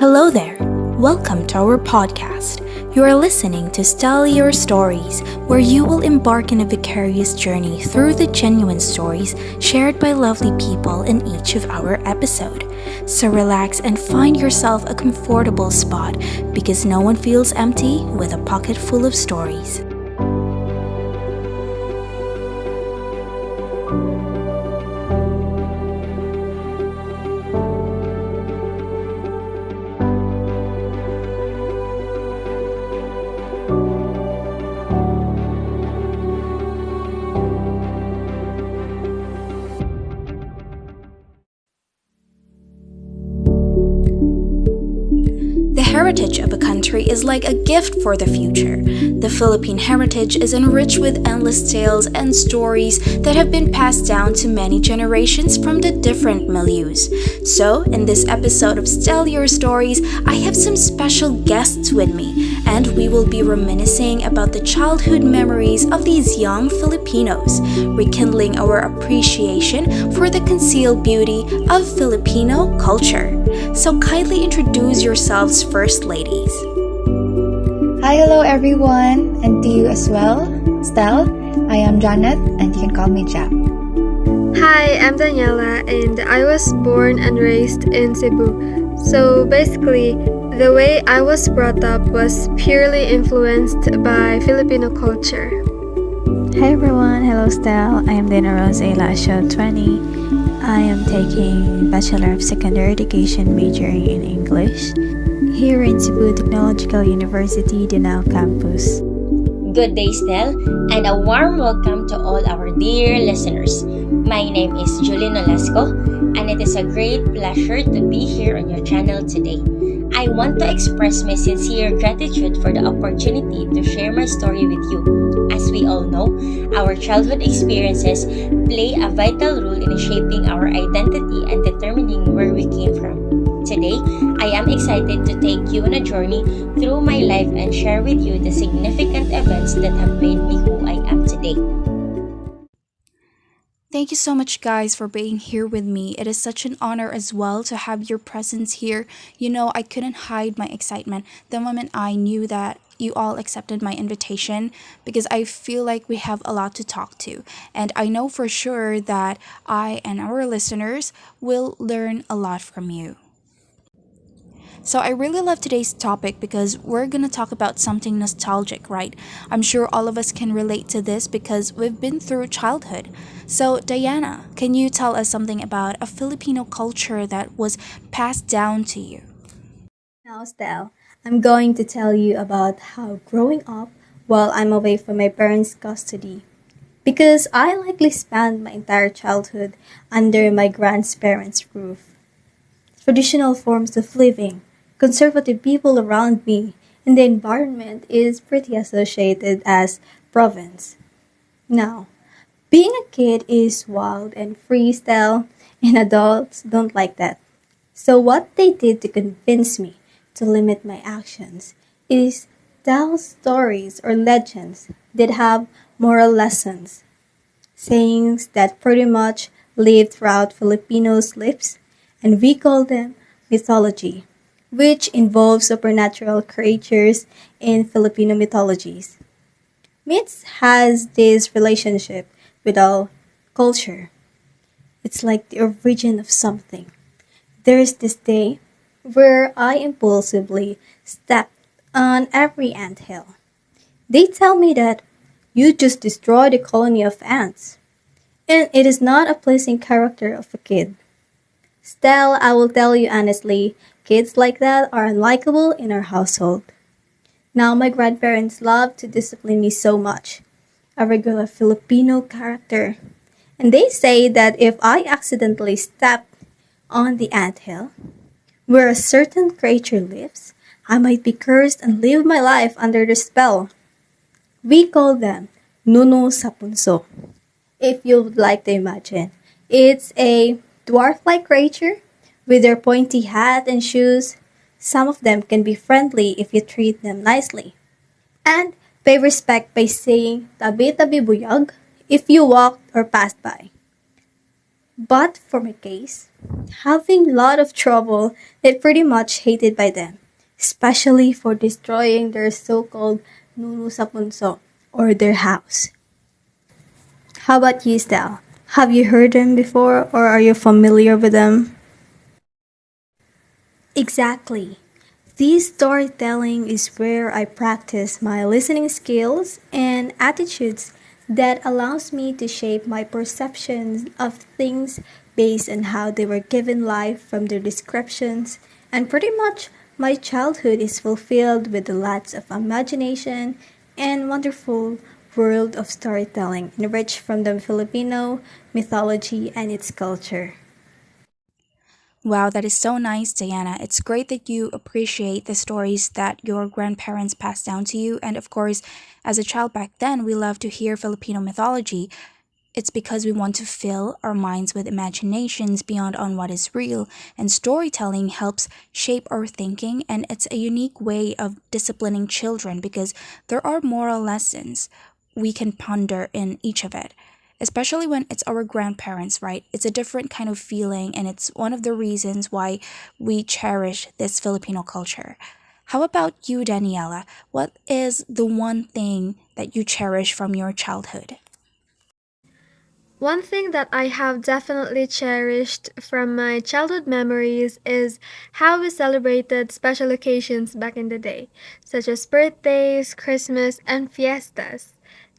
Hello there. Welcome to our podcast. You are listening to Tell Your Stories, where you will embark on a vicarious journey through the genuine stories shared by lovely people in each of our episode. So relax and find yourself a comfortable spot because no one feels empty with a pocket full of stories. The heritage of a country is like a gift for the future. The Philippine heritage is enriched with endless tales and stories that have been passed down to many generations from the different milieus. So, in this episode of Tell Your Stories, I have some special guests with me, and we will be reminiscing about the childhood memories of these young Filipinos, rekindling our appreciation for the concealed beauty of Filipino culture. So kindly introduce yourselves first, ladies. Hi, hello everyone, and to you as well, Stel. I am Janet, and you can call me Jap. Hi, I'm Daniela, and I was born and raised in Cebu. So basically, the way I was brought up was purely influenced by Filipino culture. Hi everyone, hello Stel. I am Dina Rose Elasio 20. I am taking Bachelor of Secondary Education majoring in English here in Cebu Technological University, Danao Campus. Good day, Stel, and a warm welcome to all our dear listeners. My name is Julie Nolasco, and it is a great pleasure to be here on your channel today. I want to express my sincere gratitude for the opportunity to share my story with you. As we all know, our childhood experiences play a vital role in shaping our identity and determining where we came from. Today, I am excited to take you on a journey through my life and share with you the significant events that have made me who I am today. Thank you so much, guys, for being here with me. It is such an honor as well to have your presence here. You know, I couldn't hide my excitement the moment I knew that you all accepted my invitation because I feel like we have a lot to talk to. And I know for sure that I and our listeners will learn a lot from you. So I really love today's topic because we're going to talk about something nostalgic, right? I'm sure all of us can relate to this because we've been through childhood. So Diana, can you tell us something about a Filipino culture that was passed down to you? Now, Stel, I'm going to tell you about how growing up while I'm away from my parents' custody. Because I likely spent my entire childhood under my grandparents' roof. Traditional forms of living, conservative people around me, and the environment is pretty associated as province. Now, being a kid is wild and freestyle, and adults don't like that. So what they did to convince me to limit my actions is tell stories or legends that have moral lessons, sayings that pretty much live throughout Filipinos' lips, and we call them mythology, which involves supernatural creatures in Filipino mythologies. Myths has this relationship with our culture. It's like the origin of something. There's this day where I impulsively stepped on every anthill. They tell me that you just destroyed a colony of ants, and it is not a pleasing character of a kid. Still, I will tell you honestly, kids like that are unlikable in our household. Now, my grandparents love to discipline me so much, a regular Filipino character. And they say that if I accidentally step on the anthill, where a certain creature lives, I might be cursed and live my life under the spell. We call them Nuno Sapunso. If you would like to imagine, it's a dwarf-like creature with their pointy hat and shoes. Some of them can be friendly if you treat them nicely. And pay respect by saying tabi-tabi buyag if you walked or passed by. But for my case, having a lot of trouble and pretty much hated by them, especially for destroying their so-called Nunu sa Punso or their house. How about you, Stel? Have you heard them before or are you familiar with them? Exactly. This storytelling is where I practice my listening skills and attitudes that allows me to shape my perceptions of things based on how they were given life from their descriptions, and pretty much my childhood is fulfilled with lots of imagination and wonderful world of storytelling enriched from the Filipino mythology and its culture. Wow, that is so nice, Diana. It's great that you appreciate the stories that your grandparents passed down to you. And of course, as a child back then, we love to hear Filipino mythology. It's because we want to fill our minds with imaginations beyond on what is real, and storytelling helps shape our thinking, and it's a unique way of disciplining children because there are moral lessons we can ponder in each of it. Especially when it's our grandparents, right? It's a different kind of feeling, and it's one of the reasons why we cherish this Filipino culture. How about you, Daniela? What is the one thing that you cherish from your childhood? One thing that I have definitely cherished from my childhood memories is how we celebrated special occasions back in the day, such as birthdays, Christmas, and fiestas.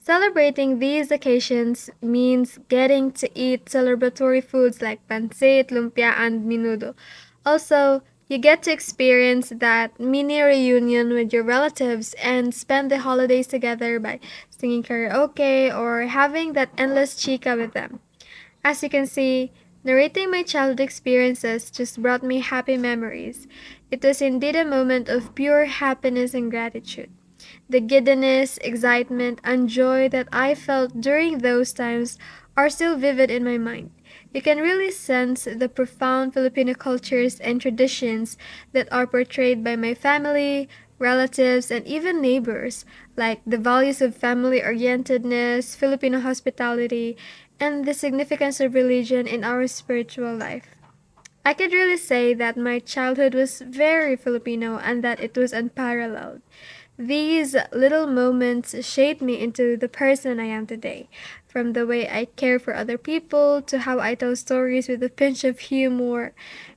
Celebrating these occasions means getting to eat celebratory foods like pancit, lumpia, and menudo. Also, you get to experience that mini reunion with your relatives and spend the holidays together by singing karaoke or having that endless chica with them. As you can see, narrating my childhood experiences just brought me happy memories. It was indeed a moment of pure happiness and gratitude. The giddiness, excitement, and joy that I felt during those times are still vivid in my mind. You can really sense the profound Filipino cultures and traditions that are portrayed by my family, relatives, and even neighbors, like the values of family orientedness, Filipino hospitality, and the significance of religion in our spiritual life. I could really say that my childhood was very Filipino and that it was unparalleled. These little moments shaped me into the person I am today, from the way I care for other people to how I tell stories with a pinch of humor.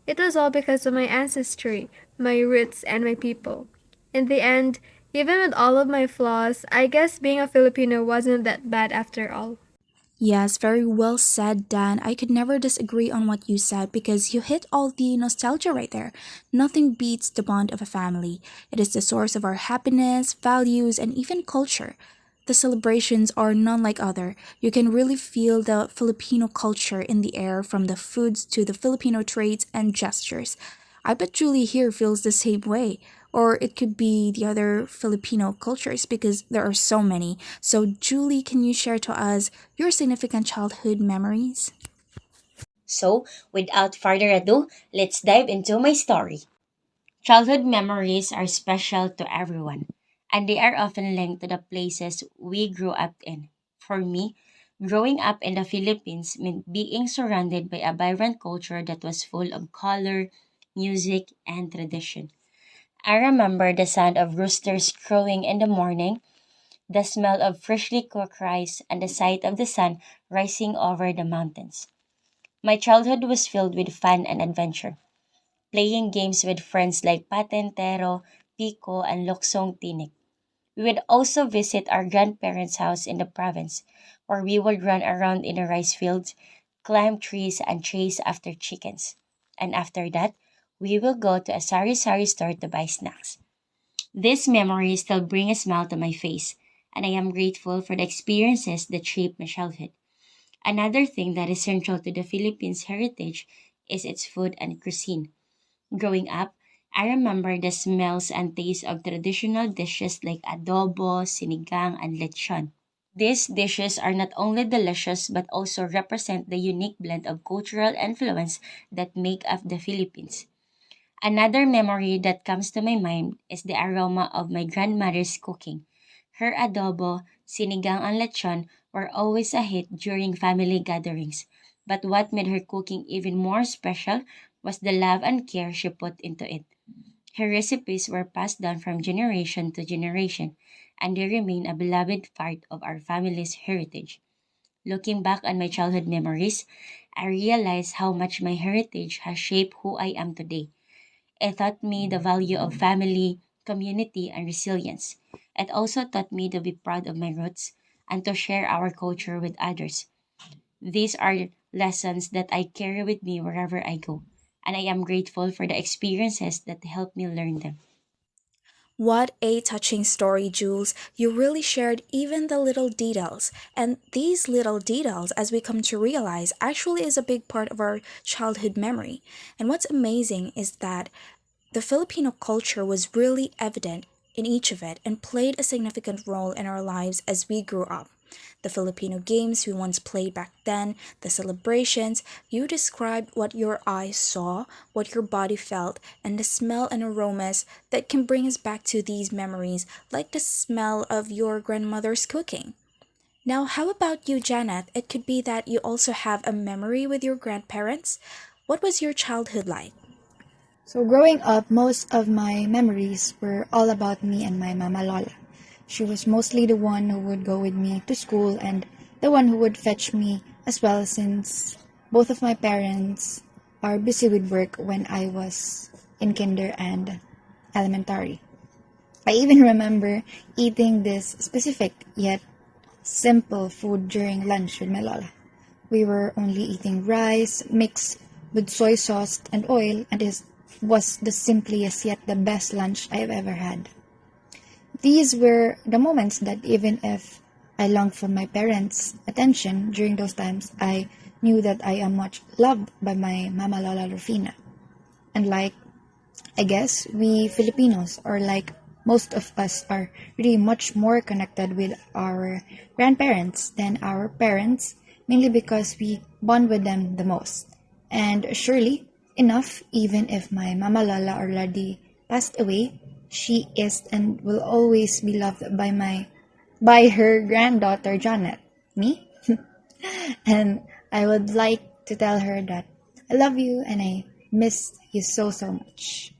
It was all because of my ancestry, my roots, and my people. In the end, even with all of my flaws, I guess being a Filipino wasn't that bad after all. Yes, very well said, Dan. I could never disagree on what you said because you hit all the nostalgia right there. Nothing beats the bond of a family. It is the source of our happiness, values, and even culture. The celebrations are none like other. You can really feel the Filipino culture in the air from the foods to the Filipino traits and gestures. I bet Julie here feels the same way. Or it could be the other Filipino cultures because there are so many. So, Julie, can you share to us your significant childhood memories? So, without further ado, let's dive into my story. Childhood memories are special to everyone, and they are often linked to the places we grew up in. For me, growing up in the Philippines meant being surrounded by a vibrant culture that was full of color, music, and tradition. I remember the sound of roosters crowing in the morning, the smell of freshly cooked rice, and the sight of the sun rising over the mountains. My childhood was filled with fun and adventure, playing games with friends like Patentero, Pico, and Loksong Tinik. We would also visit our grandparents' house in the province, where we would run around in the rice fields, climb trees, and chase after chickens. And after that, we will go to a sari-sari store to buy snacks. These memories still bring a smile to my face, and I am grateful for the experiences that shaped my childhood. Another thing that is central to the Philippines' heritage is its food and cuisine. Growing up, I remember the smells and tastes of traditional dishes like adobo, sinigang, and lechon. These dishes are not only delicious but also represent the unique blend of cultural influence that make up the Philippines. Another memory that comes to my mind is the aroma of my grandmother's cooking. Her adobo, sinigang, and lechon were always a hit during family gatherings. But what made her cooking even more special was the love and care she put into it. Her recipes were passed down from generation to generation, and they remain a beloved part of our family's heritage. Looking back on my childhood memories, I realize how much my heritage has shaped who I am today. It taught me the value of family, community, and resilience. It also taught me to be proud of my roots and to share our culture with others. These are lessons that I carry with me wherever I go, and I am grateful for the experiences that helped me learn them. What a touching story, Jules. You really shared even the little details. And these little details, as we come to realize, actually is a big part of our childhood memory. And what's amazing is that the Filipino culture was really evident in each of it and played a significant role in our lives as we grew up. The Filipino games we once played back then, the celebrations, you described what your eyes saw, what your body felt, and the smell and aromas that can bring us back to these memories, like the smell of your grandmother's cooking. Now, how about you, Janet? It could be that you also have a memory with your grandparents. What was your childhood like? So growing up, most of my memories were all about me and my mama Lola. She was mostly the one who would go with me to school and the one who would fetch me as well since both of my parents are busy with work when I was in kinder and elementary. I even remember eating this specific yet simple food during lunch with my Lola. We were only eating rice mixed with soy sauce and oil, and it was the simplest yet the best lunch I have ever had. These were the moments that even if I longed for my parents' attention during those times, I knew that I am much loved by my Mama Lola Rufina. And I guess we Filipinos, or like most of us, are really much more connected with our grandparents than our parents, mainly because we bond with them the most. And surely enough, even if my Mama Lola already passed away, she is and will always be loved by her granddaughter Janet, me. And I would like to tell her that I love you and I miss you so much.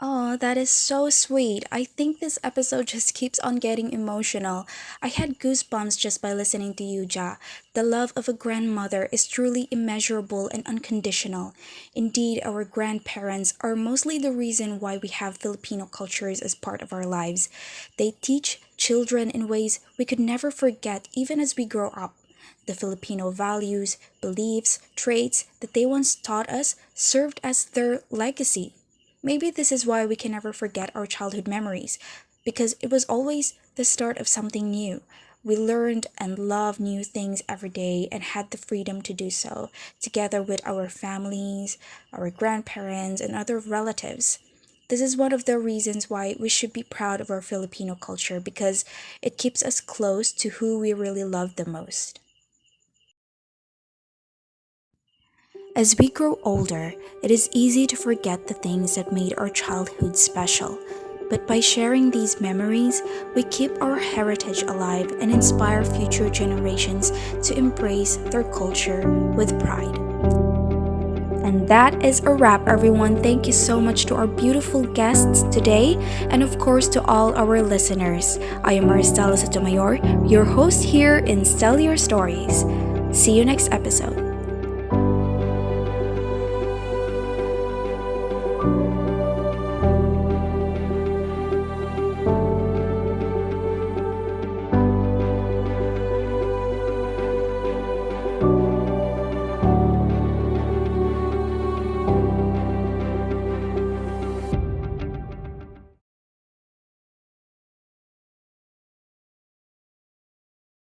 Oh, that is so sweet. I think this episode just keeps on getting emotional. I had goosebumps just by listening to you, Ja. The love of a grandmother is truly immeasurable and unconditional. Indeed, our grandparents are mostly the reason why we have Filipino cultures as part of our lives. They teach children in ways we could never forget even as we grow up. The Filipino values, beliefs, traits that they once taught us served as their legacy. Maybe this is why we can never forget our childhood memories, because it was always the start of something new. We learned and loved new things every day and had the freedom to do so, together with our families, our grandparents, and other relatives. This is one of the reasons why we should be proud of our Filipino culture, because it keeps us close to who we really love the most. As we grow older, it is easy to forget the things that made our childhood special. But by sharing these memories, we keep our heritage alive and inspire future generations to embrace their culture with pride. And that is a wrap, everyone. Thank you so much to our beautiful guests today, and of course to all our listeners. I am Maristela Sotomayor, your host here in Stellar Stories. See you next episode.